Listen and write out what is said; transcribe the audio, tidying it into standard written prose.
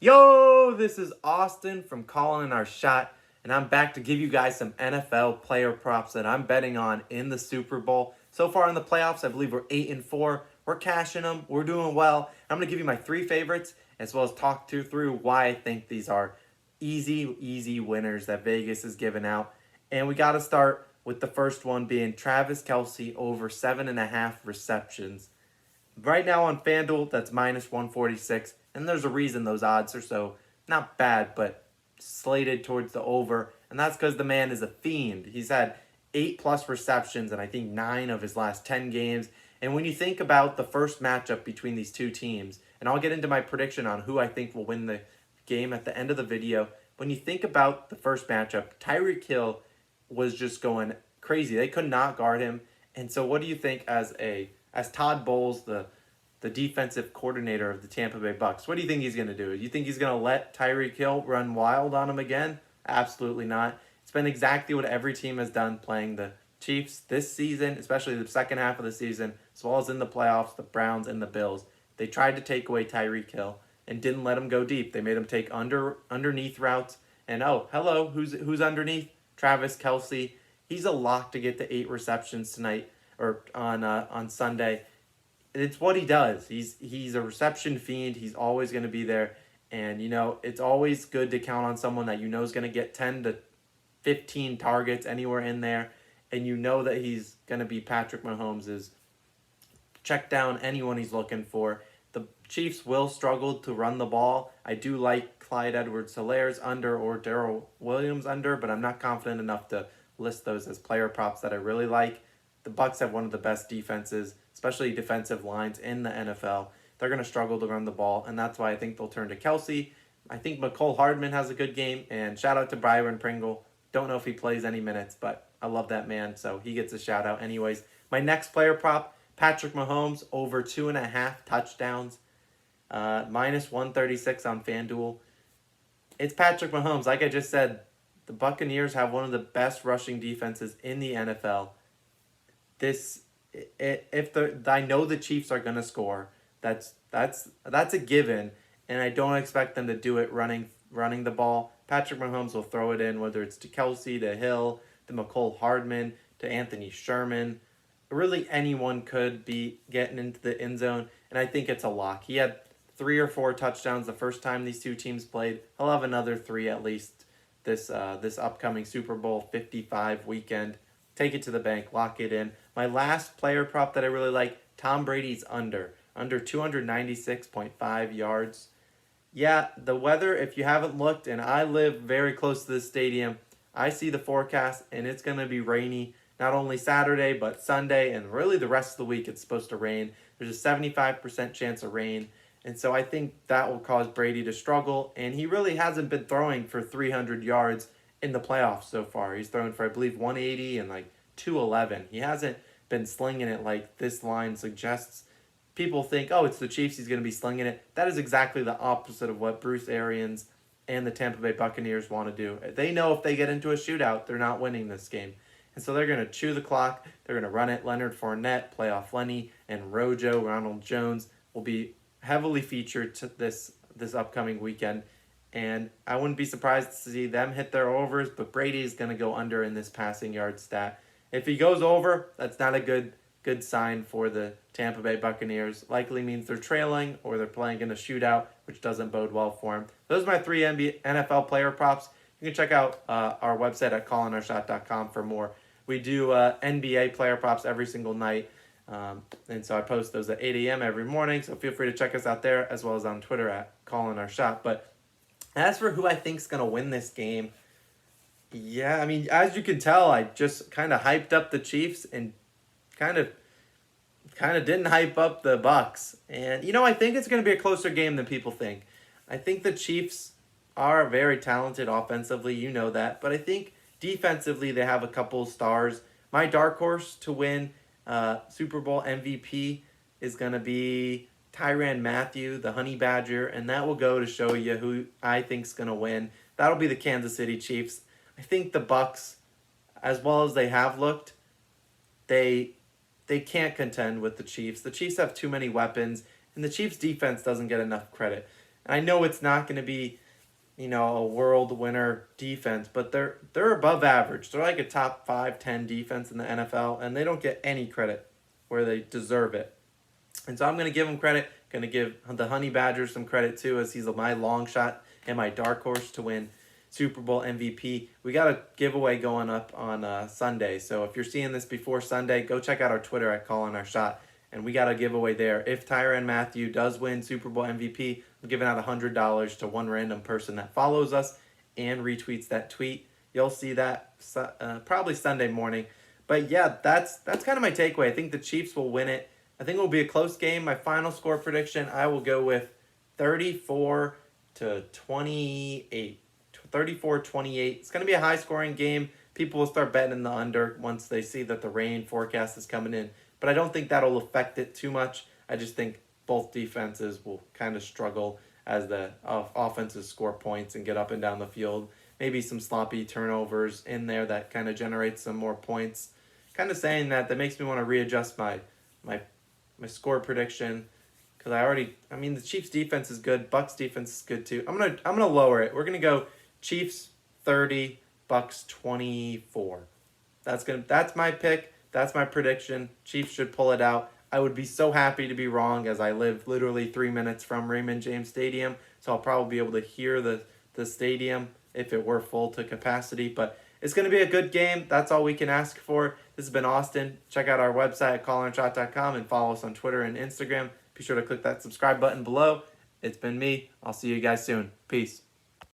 Yo, this is Austin from Calling Our Shot, and I'm back to give you guys some NFL player props that I'm betting on in the Super Bowl. So far in the playoffs, I believe we're 8-4. We're cashing them. We're doing well. I'm going to give you my three favorites as well as talk through why I think these are easy winners that Vegas is giving out. And we got to start with the first one being Travis Kelce over 7.5 receptions. Right now on FanDuel, that's minus 146. And there's a reason those odds are so not bad, but slated towards the over. And that's because the man is a fiend. He's had 8+ receptions and I think 9 of his last 10 games. And when you think about the first matchup between these two teams, and I'll get into my prediction on who I think will win the game at the end of the video. When you think about the first matchup, Tyreek Hill was just going crazy. They could not guard him. And so what do you think as Todd Bowles, the defensive coordinator of the Tampa Bay Bucks, what do you think he's going to do? You think he's going to let Tyreek Hill run wild on him again? Absolutely not. It's been exactly what every team has done playing the Chiefs this season, especially the second half of the season, as well as in the playoffs, the Browns and the Bills. They tried to take away Tyreek Hill and didn't let him go deep. They made him take underneath routes. And oh, hello, who's underneath? Travis Kelce. He's a lock to get to 8 receptions tonight or on Sunday. It's what he does. He's a reception fiend. He's always going to be there. And, it's always good to count on someone that is going to get 10 to 15 targets anywhere in there. And you know that he's going to be Patrick Mahomes' check down anyone he's looking for. The Chiefs will struggle to run the ball. I do like Clyde Edwards-Hilaire's under or Darrell Williams under, but I'm not confident enough to list those as player props that I really like. The Bucks have one of the best defenses, especially defensive lines in the NFL. They're going to struggle to run the ball, and that's why I think they'll turn to Kelce. I think Mecole Hardman has a good game, and shout out to Byron Pringle. Don't know if he plays any minutes, but I love that man, so he gets a shout out anyways. My next player prop, Patrick Mahomes, over 2.5 touchdowns, minus 136 on FanDuel. It's Patrick Mahomes. Like I just said, the Buccaneers have one of the best rushing defenses in the NFL. I know the Chiefs are going to score. That's a given, and I don't expect them to do it running the ball. Patrick Mahomes will throw it in, whether it's to Kelce, to Hill, to Mecole Hardman, to Anthony Sherman. Really, anyone could be getting into the end zone, and I think it's a lock. He had 3 or 4 touchdowns the first time these two teams played. He'll have another 3 at least this upcoming Super Bowl 55 weekend. Take it to the bank, lock it in. My last player prop that I really like, Tom Brady's under 296.5 yards. Yeah, the weather, if you haven't looked, and I live very close to the stadium, I see the forecast, and it's going to be rainy, not only Saturday, but Sunday, and really the rest of the week it's supposed to rain. There's a 75% chance of rain, and so I think that will cause Brady to struggle, and he really hasn't been throwing for 300 yards in the playoffs so far. He's thrown for, I believe, 180 and like 211. He hasn't been slinging it like this line suggests. People think, oh, it's the Chiefs, he's going to be slinging it. That is exactly the opposite of what Bruce Arians and the Tampa Bay Buccaneers want to do. They know if they get into a shootout, they're not winning this game. And so they're going to chew the clock. They're going to run it. Leonard Fournette, playoff Lenny, and Rojo, Ronald Jones will be heavily featured to this upcoming weekend. And I wouldn't be surprised to see them hit their overs, but Brady is going to go under in this passing yard stat. If he goes over, that's not a good sign for the Tampa Bay Buccaneers. Likely means they're trailing or they're playing in a shootout, which doesn't bode well for them. Those are my 3 NFL player props. You can check out our website at callingourshot.com for more. We do NBA player props every single night. And so I post those at 8 a.m. every morning. So feel free to check us out there as well as on Twitter at callingourshot. But as for who I think is going to win this game, yeah, I mean, as you can tell, I just kind of hyped up the Chiefs and kind of didn't hype up the Bucks. And, I think it's going to be a closer game than people think. I think the Chiefs are very talented offensively, you know that. But I think defensively they have a couple stars. My dark horse to win Super Bowl MVP is going to be Tyrann Mathieu, the Honey Badger, and that will go to show you who I think is going to win. That'll be the Kansas City Chiefs. I think the Bucks, as well as they have looked, they can't contend with the Chiefs. The Chiefs have too many weapons, and the Chiefs' defense doesn't get enough credit. And I know it's not going to be, a world winner defense, but they're above average. They're like a top 5, 10 defense in the NFL, and they don't get any credit where they deserve it. And so I'm going to give them credit. Going to give the Honey Badger some credit too, as he's my long shot and my dark horse to win Super Bowl MVP. We got a giveaway going up on Sunday. So if you're seeing this before Sunday, go check out our Twitter at Calling Our Shot. And we got a giveaway there. If Tyrann Mathieu does win Super Bowl MVP, I'm giving out $100 to one random person that follows us and retweets that tweet. You'll see that probably Sunday morning. But yeah, that's kind of my takeaway. I think the Chiefs will win it. I think it will be a close game. My final score prediction, I will go with 34 to 28. 34-28. It's going to be a high-scoring game. People will start betting in the under once they see that the rain forecast is coming in. But I don't think that'll affect it too much. I just think both defenses will kind of struggle as the offenses score points and get up and down the field. Maybe some sloppy turnovers in there that kind of generates some more points. Kind of saying that makes me want to readjust my score prediction, because the Chiefs defense is good, Bucks defense is good too. I'm gonna lower it. We're gonna go Chiefs 30, Bucks 24. That's my pick. That's my prediction. Chiefs should pull it out. I would be so happy to be wrong, as I live literally 3 minutes from Raymond James Stadium, so I'll probably be able to hear the stadium if it were full to capacity. But it's going to be a good game. That's all we can ask for. This has been Austin. Check out our website at callandshot.com and follow us on Twitter and Instagram. Be sure to click that subscribe button below. It's been me. I'll see you guys soon. Peace.